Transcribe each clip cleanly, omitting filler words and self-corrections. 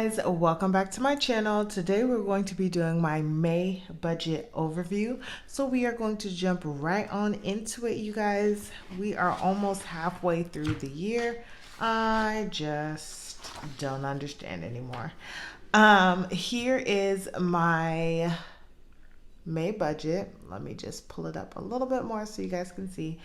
guys, welcome back to my channel. Today we're going to be doing my May budget overview. So we are going to jump right on into it, you guys. We are almost halfway through the year. I just don't understand anymore. Here is my May budget. Let me just pull it up a little bit more so you guys can see.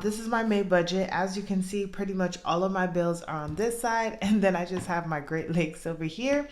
This is my May budget. As you can see, pretty much all of my bills are on this side, and then I just have my Great Lakes over here.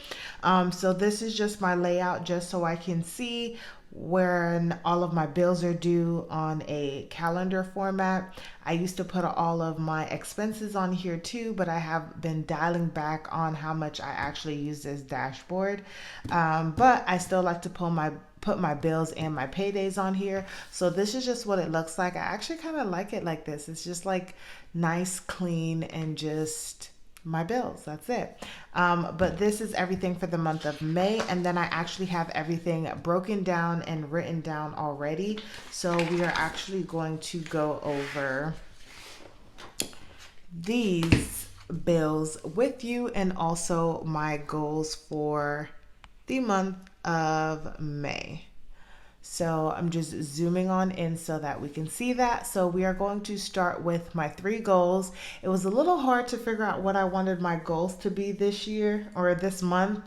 So this is just my layout just so I can see when all of my bills are due on a calendar format. I used to put all of my expenses on here too, but I have been dialing back on how much I actually use this dashboard. But I still like to put my bills and my paydays on here. So this is just what it looks like. I actually kind of like it like this. It's just like nice, clean, and just my bills. That's it. But this is everything for the month of May. And then I actually have everything broken down and written down already. So we are actually going to go over these bills with you and also my goals for the month of May. So I'm just zooming on in so that we can see that. So we are going to start with my 3 goals. It was a little hard to figure out what I wanted my goals to be this year or this month.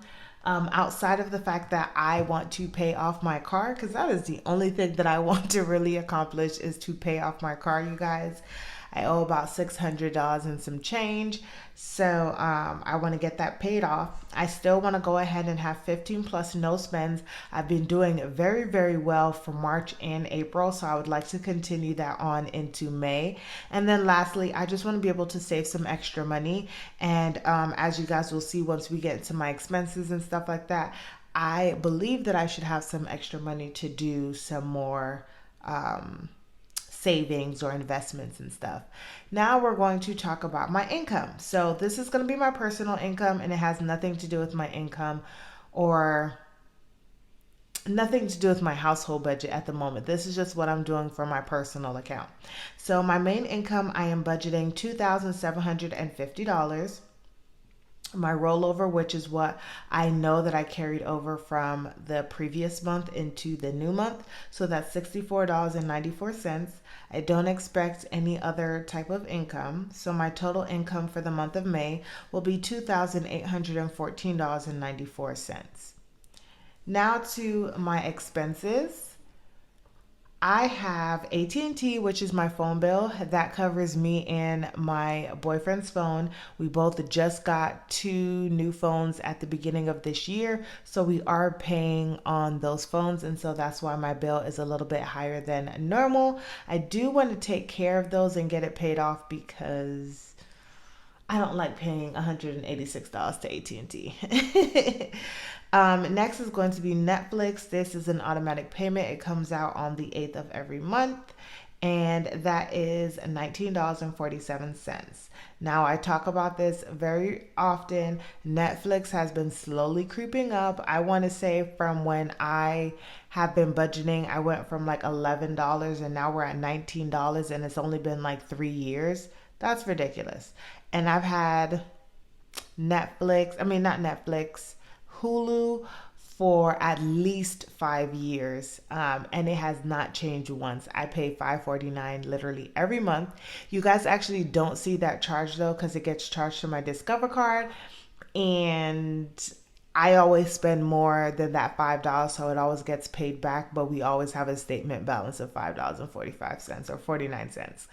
Outside of the fact that I want to pay off my car, because that is the only thing that I want to really accomplish is to pay off my car, you guys. I owe about $600 and some change. So I want to get that paid off. I still want to go ahead and have 15 plus no spends. I've been doing very, very well for March and April. So I would like to continue that on into May. And then lastly, I just want to be able to save some extra money. And as you guys will see once we get into my expenses and stuff like that, I believe that I should have some extra money to do some more savings or investments and stuff. Now we're going to talk about my income. So this is going to be my personal income, and it has nothing to do with my income or nothing to do with my household budget at the moment. This is just what I'm doing for my personal account. So my main income, I am budgeting $2,750. My rollover, which is what I know that I carried over from the previous month into the new month. So that's $64.94. I don't expect any other type of income. So my total income for the month of May will be $2,814.94. Now to my expenses. I have AT&T, which is my phone bill. That covers me and my boyfriend's phone. We both just got 2 new phones at the beginning of this year. So we are paying on those phones. And so that's why my bill is a little bit higher than normal. I do want to take care of those and get it paid off because I don't like paying $186 to AT&T. Next is going to be Netflix. This is an automatic payment. It comes out on the 8th of every month, and that is $19.47. Now, I talk about this very often. Netflix has been slowly creeping up. I want to say from when I have been budgeting, I went from like $11 and now we're at $19, and it's only been like 3 years. That's ridiculous. And I've had not Netflix, Hulu for at least 5 years, and it has not changed once. I pay $5.49 literally every month. You guys actually don't see that charge though, because it gets charged to my Discover card, and I always spend more than that $5, so it always gets paid back, but we always have a statement balance of $5.45 or 49 cents.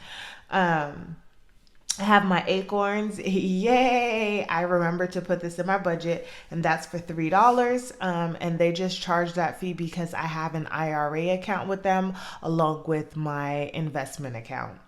I have my Acorns. Yay! I remember to put this in my budget, and that's for $3. And they just charge that fee because I have an IRA account with them along with my investment account.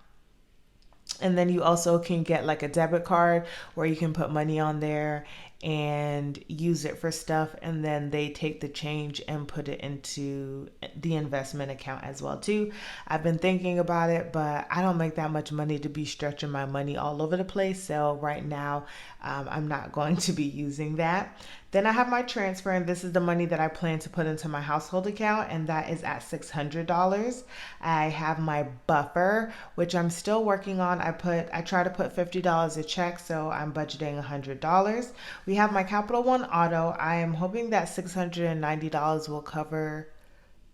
And then you also can get like a debit card where you can put money on there and use it for stuff, and then they take the change and put it into the investment account as well too. I've been thinking about it, but I don't make that much money to be stretching my money all over the place. So right now, I'm not going to be using that. Then I have my transfer, and this is the money that I plan to put into my household account, and that is at $600. I have my buffer, which I'm still working on. I try to put $50 a check, so I'm budgeting $100. We have my Capital One Auto. I am hoping that $690 will cover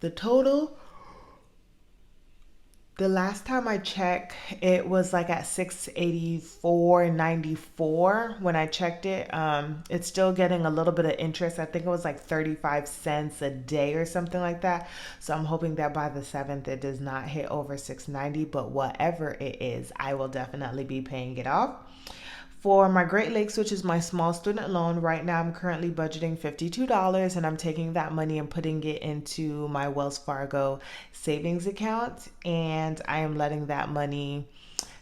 the total. The last time I checked, it was like at 684.94 when I checked it. It's still getting a little bit of interest. I think it was like 35 cents a day or something like that. So I'm hoping that by the 7th it does not hit over 690, but whatever it is, I will definitely be paying it off. For my Great Lakes, which is my small student loan, right now I'm currently budgeting $52, and I'm taking that money and putting it into my Wells Fargo savings account, and I am letting that money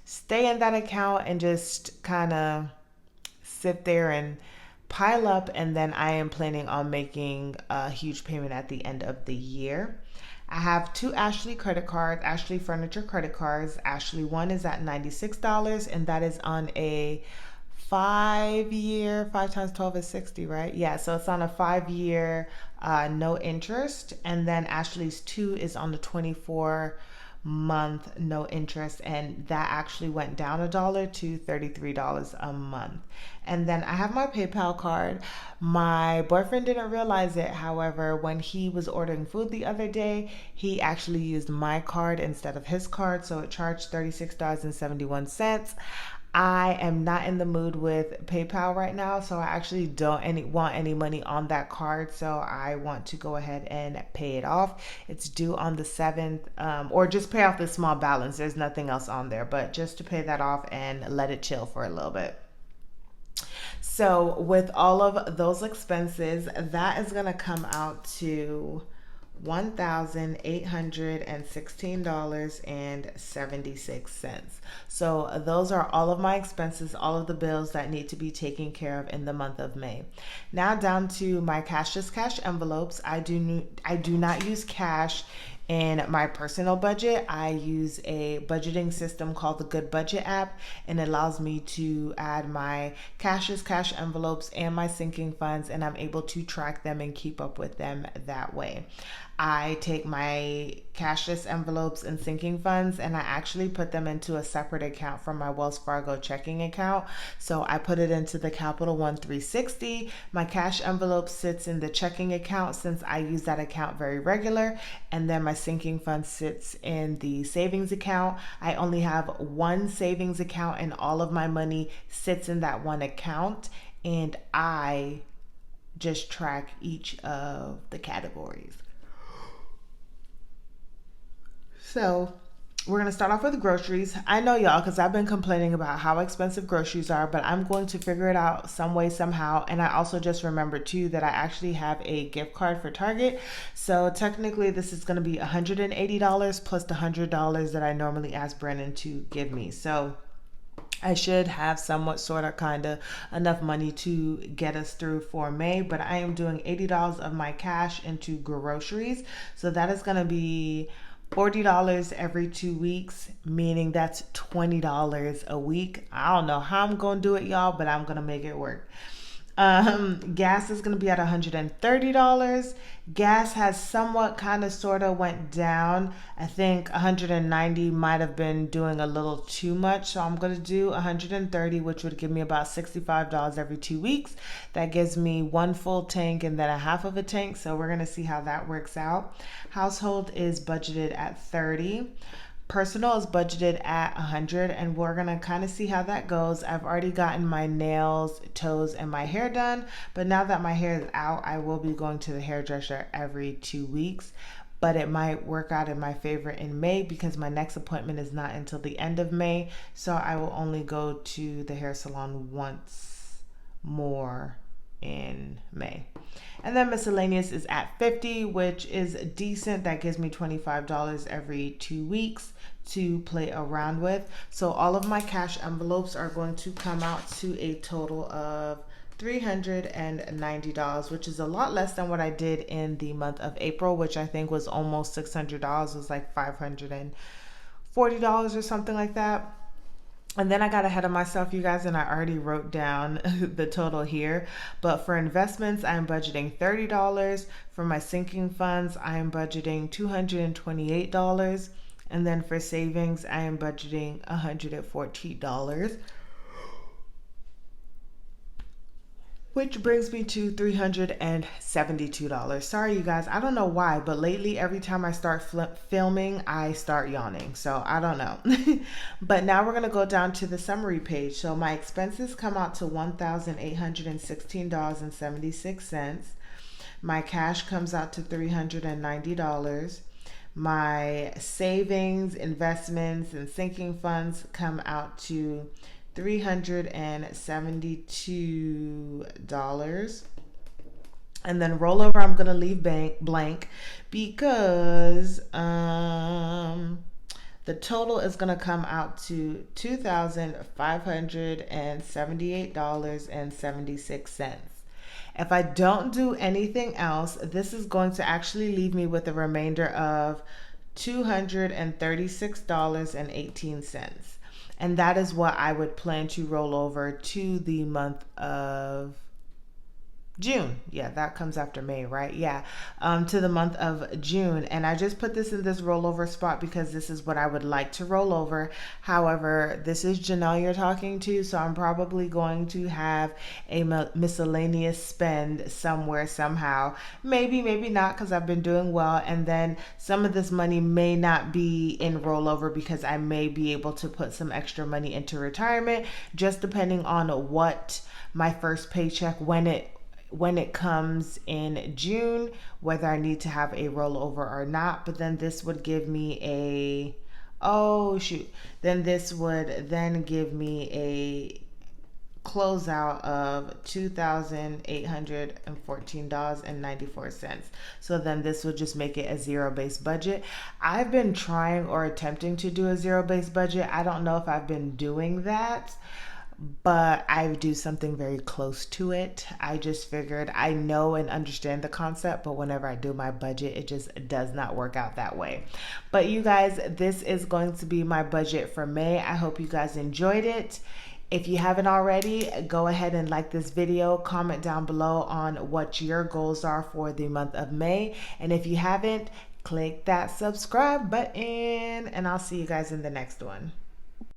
stay in that account and just kind of sit there and pile up, and then I am planning on making a huge payment at the end of the year. I have two Ashley credit cards, Ashley Furniture credit cards. Ashley one is at $96, and that is on a 5 year, 5 times 12 is 60, right? Yeah, so it's on a 5 year, no interest. And then Ashley's two is on the 24 month no interest, and that actually went down $1 to $33 a month. And then I have my PayPal card. My boyfriend didn't realize it. However, when he was ordering food the other day, he actually used my card instead of his card, so it charged $36.71. I am not in the mood with PayPal right now, so I actually don't want any money on that card. So I want to go ahead and pay it off. It's due on the 7th, or just pay off the small balance. There's nothing else on there, but just to pay that off and let it chill for a little bit. So with all of those expenses, that is going to come out to $1,816.76. So those are all of my expenses, all of the bills that need to be taken care of in the month of May. Now down to my cashless cash envelopes. I do not use cash in my personal budget. I use a budgeting system called the Good Budget app, and it allows me to add my cashless cash envelopes and my sinking funds, and I'm able to track them and keep up with them that way. I take my cashless envelopes and sinking funds, and I actually put them into a separate account from my Wells Fargo checking account. So I put it into the Capital One 360. My cash envelope sits in the checking account since I use that account very regular, and then my sinking fund sits in the savings account. I only have one savings account, and all of my money sits in that one account, and I just track each of the categories. So we're going to start off with groceries. I know y'all, because I've been complaining about how expensive groceries are, but I'm going to figure it out some way, somehow. And I also just remembered too that I actually have a gift card for Target. So technically this is going to be $180 plus the $100 that I normally ask Brandon to give me. So I should have somewhat, sort of, kind of enough money to get us through for May, but I am doing $80 of my cash into groceries. So that is going to be $40 every 2 weeks, meaning that's $20 a week. I don't know how I'm going to do it, y'all, but I'm going to make it work. Gas is going to be at $130. Gas has somewhat kind of sort of went down. I think 190 might have been doing a little too much. So I'm going to do 130, which would give me about $65 every 2 weeks. That gives me one full tank and then a half of a tank. So we're going to see how that works out. Household is budgeted at 30. Personal is budgeted at 100, and we're gonna kind of see how that goes. I've already gotten my nails, toes, and my hair done, but now that my hair is out, I will be going to the hairdresser every 2 weeks. But it might work out in my favor in May because my next appointment is not until the end of May, so I will only go to the hair salon once more in May. And then miscellaneous is at 50, which is decent. That gives me $25 every 2 weeks to play around with. So all of my cash envelopes are going to come out to a total of $390, which is a lot less than what I did in the month of April, which I think was almost $600. It was like $540 or something like that. And then I got ahead of myself, you guys, and I already wrote down the total here. But for investments, I'm budgeting $30. For my sinking funds, I am budgeting $228. And then for savings, I am budgeting $114. Which brings me to $372. Sorry, you guys. I don't know why, but lately, every time I start filming, I start yawning. So I don't know. But now we're going to go down to the summary page. So my expenses come out to $1,816.76. My cash comes out to $390. My savings, investments, and sinking funds come out to $372. And then rollover, I'm going to leave blank because the total is going to come out to $2,578.76. If I don't do anything else, this is going to actually leave me with a remainder of $236.18. And that is what I would plan to roll over to the month of June. Yeah, that comes after May, right? Yeah, to the month of June. And I just put this in this rollover spot because this is what I would like to roll over. However, this is Janelle you're talking to, so I'm probably going to have a miscellaneous spend somewhere, somehow. Maybe, maybe not, because I've been doing well. And then some of this money may not be in rollover because I may be able to put some extra money into retirement, just depending on what my first paycheck, when it comes in June, whether I need to have a rollover or not. But then this would give me then this would then give me a closeout of $2,814.94. So then this would just make it a zero-based budget. I've been trying or attempting to do a zero-based budget. I don't know if I've been doing that, but I do something very close to it. I just figured I know and understand the concept, but whenever I do my budget, it just does not work out that way. But you guys, this is going to be my budget for May. I hope you guys enjoyed it. If you haven't already, go ahead and like this video, comment down below on what your goals are for the month of May. And if you haven't, click that subscribe button, and I'll see you guys in the next one.